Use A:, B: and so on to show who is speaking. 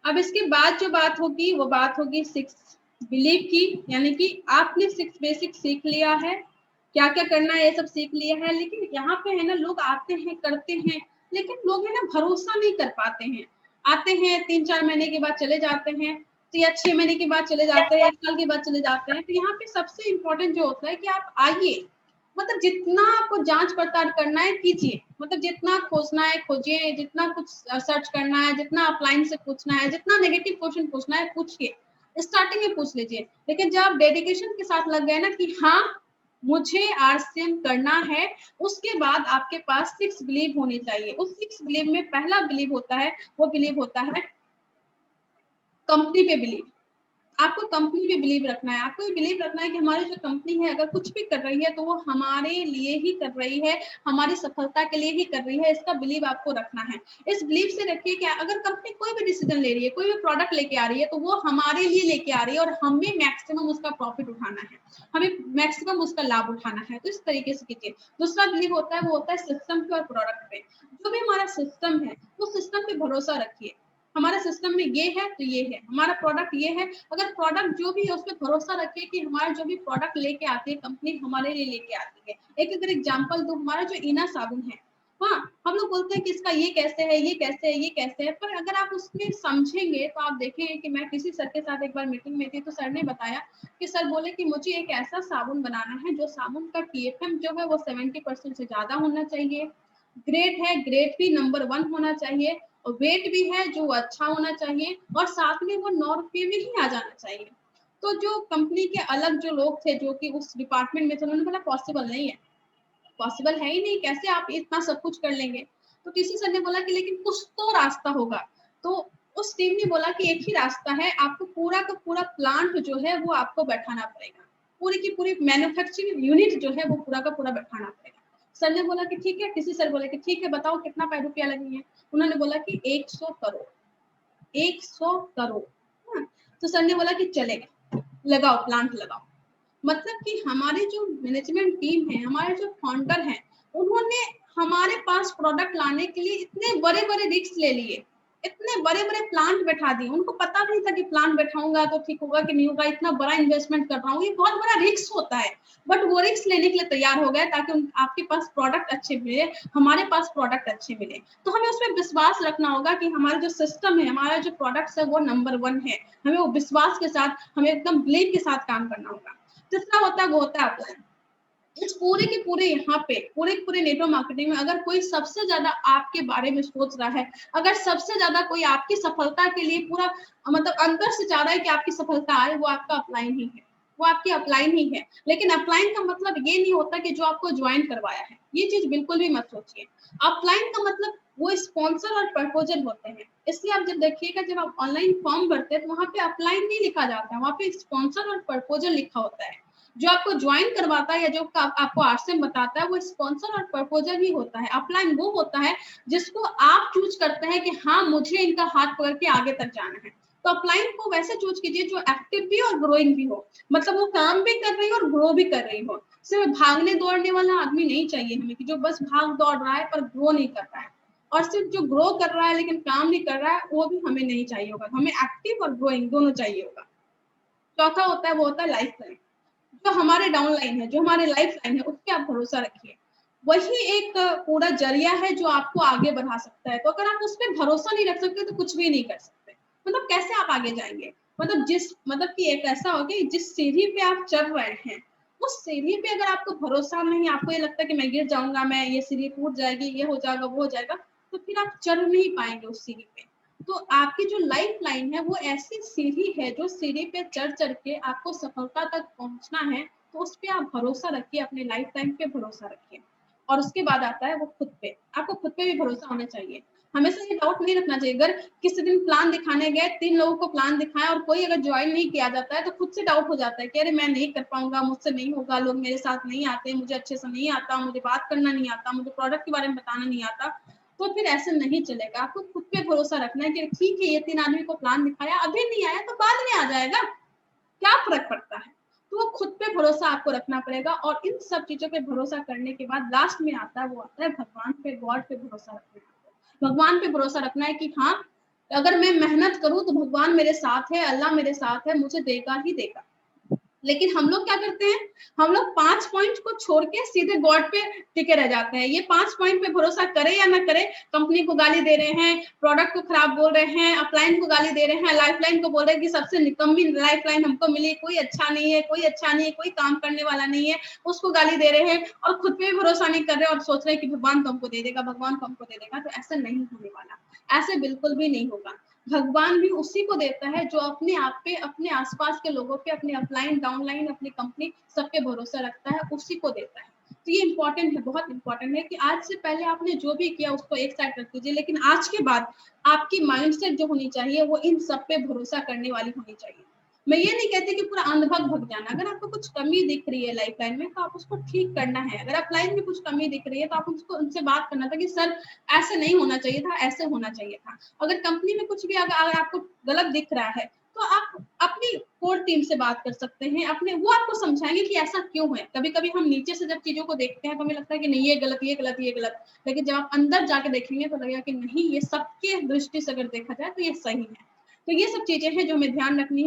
A: अब इसके बाद जो बात होगी वो बात होगी 6 बिलीव की, यानी कि आपने 6 बेसिक सीख लिया है, क्या क्या करना है ये सब सीख लिया है। लेकिन यहाँ पे है ना, लोग आते हैं करते हैं, लेकिन लोग है ना भरोसा नहीं कर पाते हैं। आते हैं 3-4 महीने के बाद चले जाते हैं, तो या 6 महीने के बाद चले जाते हैं, 1 साल के बाद चले जाते हैं। तो यहाँ पे सबसे इम्पोर्टेंट जो होता है कि आप आइए, मतलब जितना आपको जांच पड़ताल करना है कीजिए, मतलब जितना खोजना है खोजिए, जितना कुछ सर्च करना है, जितना ऑफलाइन से पूछना है, जितना नेगेटिव क्वेश्चन पूछना है पूछिए, स्टार्टिंग में पूछ लीजिए। लेकिन जब आप डेडिकेशन के साथ लग गए ना कि हाँ मुझे आरसीएम करना है, उसके बाद आपके पास 6 बिलीव होनी चाहिए। उस 6 बिलीव में पहला बिलीव होता है, वो बिलीव होता है कंपनी पे बिलीव। आपको कंपनी पे बिलीव रखना है, आपको ये बिलीव रखना है कि हमारी जो कंपनी है अगर कुछ भी कर रही है तो वो हमारे लिए ही कर रही है, हमारी सफलता के लिए ही कर रही है, इसका बिलीव आपको रखना है। इस बिलीव से रखिए कि अगर कंपनी कोई भी डिसीजन ले रही है, कोई भी प्रोडक्ट लेके आ रही है, तो वो हमारे लिए लेके आ रही है और हमें मैक्सिमम उसका प्रॉफिट उठाना है, हमें मैक्सिमम उसका लाभ उठाना है। तो इस तरीके से कीजिए। दूसरा बिलीव होता है वो होता है सिस्टम पे और प्रोडक्ट पे। जो भी हमारा सिस्टम है वो सिस्टम पे भरोसा रखिए। हमारे सिस्टम में ये है तो ये है, हमारा प्रोडक्ट ये है, अगर प्रोडक्ट जो भी है उस पर भरोसा रखिए कि हमारा जो भी प्रोडक्ट लेके आती है कंपनी हमारे लिए लेके आती है। एक अगर एग्जांपल दो, हमारा जो इना साबुन है, हाँ हम लोग बोलते हैं कि इसका ये कैसे है, ये कैसे है, ये कैसे है, पर अगर आप उसमें समझेंगे तो आप देखेंगे कि मैं किसी सर के साथ एक बार मीटिंग में थी, तो सर ने बताया कि सर बोले कि मुझे एक ऐसा साबुन बनाना है जो साबुन का टीएफएम जो है वो 70% से ज्यादा होना चाहिए, ग्रेड है ग्रेड भी नंबर 1 होना चाहिए, और वेट भी है जो अच्छा होना चाहिए, और साथ में वो 9 रुपये में ही आ जाना चाहिए। तो जो कंपनी के अलग जो लोग थे जो कि उस डिपार्टमेंट में थे, उन्होंने बोला पॉसिबल नहीं है, पॉसिबल है ही नहीं, कैसे आप इतना सब कुछ कर लेंगे। तो किसी सर ने बोला कि लेकिन कुछ तो रास्ता होगा। तो उस टीम ने बोला कि एक ही रास्ता है, आपको पूरा का पूरा प्लांट जो है वो आपको बैठाना पड़ेगा, पूरी की पूरी मैन्युफैक्चरिंग यूनिट जो है वो पूरा का पूरा बैठाना पड़ेगा। सर ने बोला कि ठीक है, किसी सर बोले कि ठीक है बताओ कितना रुपया लगेंगे। उन्होंने बोला कि 100 करोड़, 100 करोड़। हाँ, तो सर ने बोला कि चलेगा, लगाओ प्लांट लगाओ। मतलब कि हमारी जो मैनेजमेंट टीम है, हमारे जो फाउंडर हैं, उन्होंने हमारे पास प्रोडक्ट लाने के लिए इतने बड़े बड़े रिस्क ले लिए, इतने बड़े बड़े प्लांट बैठा दिए। उनको पता नहीं था कि प्लांट बैठाऊंगा तो ठीक होगा कि नहीं होगा, इतना बड़ा इन्वेस्टमेंट कर रहा हूँ, ये बहुत बड़ा रिस्क होता है। बट वो रिस्क लेने के लिए तैयार हो गए ताकि आपके पास प्रोडक्ट अच्छे मिले, हमारे पास प्रोडक्ट अच्छे मिले। तो हमें उसमें विश्वास रखना होगा कि हमारा जो सिस्टम है, हमारा जो प्रोडक्ट है वो नंबर 1 है। हमें वो विश्वास के साथ, हमें एकदम बिलीव के साथ काम करना होगा। तीसरा होता है वो होता है अपलाइन। इस पूरे के पूरे यहाँ पे पूरे के पूरे नेटवर्क मार्केटिंग में अगर कोई सबसे ज्यादा आपके बारे में सोच रहा है, अगर सबसे ज्यादा कोई आपकी सफलता के लिए पूरा मतलब अंदर से चाह रहा है कि आपकी सफलता आए, वो आपका अपलाइन ही है, वो आपकी अपलाइन ही है। लेकिन अपलाइन का मतलब ये नहीं होता कि जो आपको ज्वाइन करवाया है, ये चीज बिल्कुल भी मत सोचिए। अपलाइन का मतलब वो स्पॉन्सर और प्रपोजल होते हैं। इसलिए आप जब देखिएगा, जब आप ऑनलाइन फॉर्म भरते हैं तो वहां पे अपलाइन नहीं लिखा जाता है, वहां पे स्पॉन्सर और प्रपोजल लिखा होता है। जो आपको ज्वाइन करवाता है या जो आपको आरसीएम बताता है वो स्पॉन्सर और प्रपोजल ही होता है। अपलाइन वो होता है जिसको आप चूज करते हैं कि हाँ मुझे इनका हाथ पकड़ के आगे तक जाना है। तो अपलाइन को वैसे चूज कीजिए जो एक्टिव भी और ग्रोइंग भी हो, मतलब वो काम भी कर रही हो और ग्रो भी कर रही हो। सिर्फ भागने दौड़ने वाला आदमी नहीं चाहिए हमें कि जो बस भाग दौड़ रहा है पर ग्रो नहीं कर रहा है, और सिर्फ जो ग्रो कर रहा है लेकिन काम नहीं कर रहा है वो भी हमें नहीं चाहिए होगा। हमें एक्टिव और ग्रोइंग दोनों चाहिए होगा। चौथा होता है वो होता है लाइफ लाइन। जो हमारे डाउन लाइन है, जो हमारे लाइफ लाइन है, उस पर आप भरोसा रखिए। वही एक पूरा जरिया है जो आपको आगे बढ़ा सकता है। तो अगर आप उस पर भरोसा नहीं रख सकते तो कुछ भी नहीं कर सकते। मतलब कैसे आप आगे जाएंगे, मतलब कि एक ऐसा हो कि जिस सीढ़ी पे आप चढ़ रहे हैं, उस सीढ़ी पे अगर आपको भरोसा नहीं, आपको ये लगता है कि मैं गिर जाऊंगा, मैं ये सीढ़ी टूट जाएगी, ये हो जाएगा वो हो जाएगा, तो फिर आप चढ़ नहीं पाएंगे उस सीढ़ी पे। तो आपकी जो लाइफ लाइन है वो ऐसी सीढ़ी है जो सीढ़ी पे चढ़ चढ़ के आपको सफलता तक पहुंचना है। तो उस पे आप भरोसा रखिए, अपने लाइफ लाइन पे भरोसा रखिए। और उसके बाद आता है वो खुद पे, आपको खुद पे भी भरोसा होना चाहिए। हमेशा ये डाउट नहीं रखना चाहिए। अगर किसी दिन प्लान दिखाने गए, 3 लोगों को प्लान दिखाया और कोई अगर ज्वाइन नहीं किया जाता है तो खुद से डाउट हो जाता है कि अरे मैं नहीं कर पाऊंगा, मुझसे नहीं होगा, लोग मेरे साथ नहीं आते, मुझे अच्छे से नहीं आता, मुझे बात करना नहीं आता, मुझे प्रोडक्ट के बारे में बताना नहीं आता। तो फिर ऐसे नहीं चलेगा। आपको खुद पे भरोसा रखना है कि ठीक है ये 3 आदमी को प्लान दिखाया, अभी नहीं आया तो बाद में आ जाएगा, क्या फर्क पड़ता है। तो वो खुद पे भरोसा आपको रखना पड़ेगा। और इन सब चीजों पे भरोसा करने के बाद लास्ट में आता है वो आता है भगवान पे, गॉड पे भरोसा रखना है। भगवान पे भरोसा रखना है कि हाँ अगर मैं मेहनत करूं तो भगवान मेरे साथ है, अल्लाह मेरे साथ है, मुझे देगा ही देगा। लेकिन हम लोग क्या करते हैं, हम लोग 5 पॉइंट को छोड़ के सीधे गॉड पे टिके रह जाते हैं। ये 5 पॉइंट पे भरोसा करे या ना करे, कंपनी को गाली दे रहे हैं, प्रोडक्ट को खराब बोल रहे हैं, अपलाइन को गाली दे रहे हैं, लाइफलाइन को बोल रहे हैं कि सबसे निकम्मी लाइफलाइन हमको मिली, कोई अच्छा नहीं है, कोई अच्छा नहीं है, कोई काम करने वाला नहीं है, उसको गाली दे रहे हैं और खुद पे भी भरोसा नहीं कर रहे और सोच रहे हैं कि भगवान तो हमको दे देगा, भगवान तो हमको दे देगा। तो ऐसा नहीं होने वाला, ऐसे बिल्कुल भी नहीं होगा। भगवान भी उसी को देता है जो अपने आप पे, अपने आसपास के लोगों पे, अपने अपलाइन डाउनलाइन, अपनी कंपनी, सब पे भरोसा रखता है, उसी को देता है। तो ये इंपॉर्टेंट है, बहुत इंपॉर्टेंट है कि आज से पहले आपने जो भी किया उसको एक साइड रख दीजिए, लेकिन आज के बाद आपकी माइंडसेट जो होनी चाहिए वो इन सब पे भरोसा करने वाली होनी चाहिए। मैं ये नहीं कहती कि पूरा अंधभक्त भग जाना। अगर आपको कुछ कमी दिख रही है लाइफ लाइन में तो आप उसको ठीक करना है। अगर आप लाइन में कुछ कमी दिख रही है तो आप उसको, उनसे बात करना था कि सर ऐसे नहीं होना चाहिए था, ऐसे होना चाहिए था। अगर कंपनी में कुछ भी अगर आपको गलत दिख रहा है तो आप अपनी कोर टीम से बात कर सकते हैं, अपने वो आपको समझाएंगे कि ऐसा क्यों है। कभी कभी हम नीचे से जब चीजों को देखते हैं तो हमें लगता है कि नहीं ये गलत, ये गलत, ये गलत, लेकिन जब आप अंदर जाके देखेंगे तो लगेगा कि नहीं, ये सबके दृष्टि से अगर देखा जाए तो ये सही है। तो ये सब चीजें हैं जो हमें ध्यान रखनी है।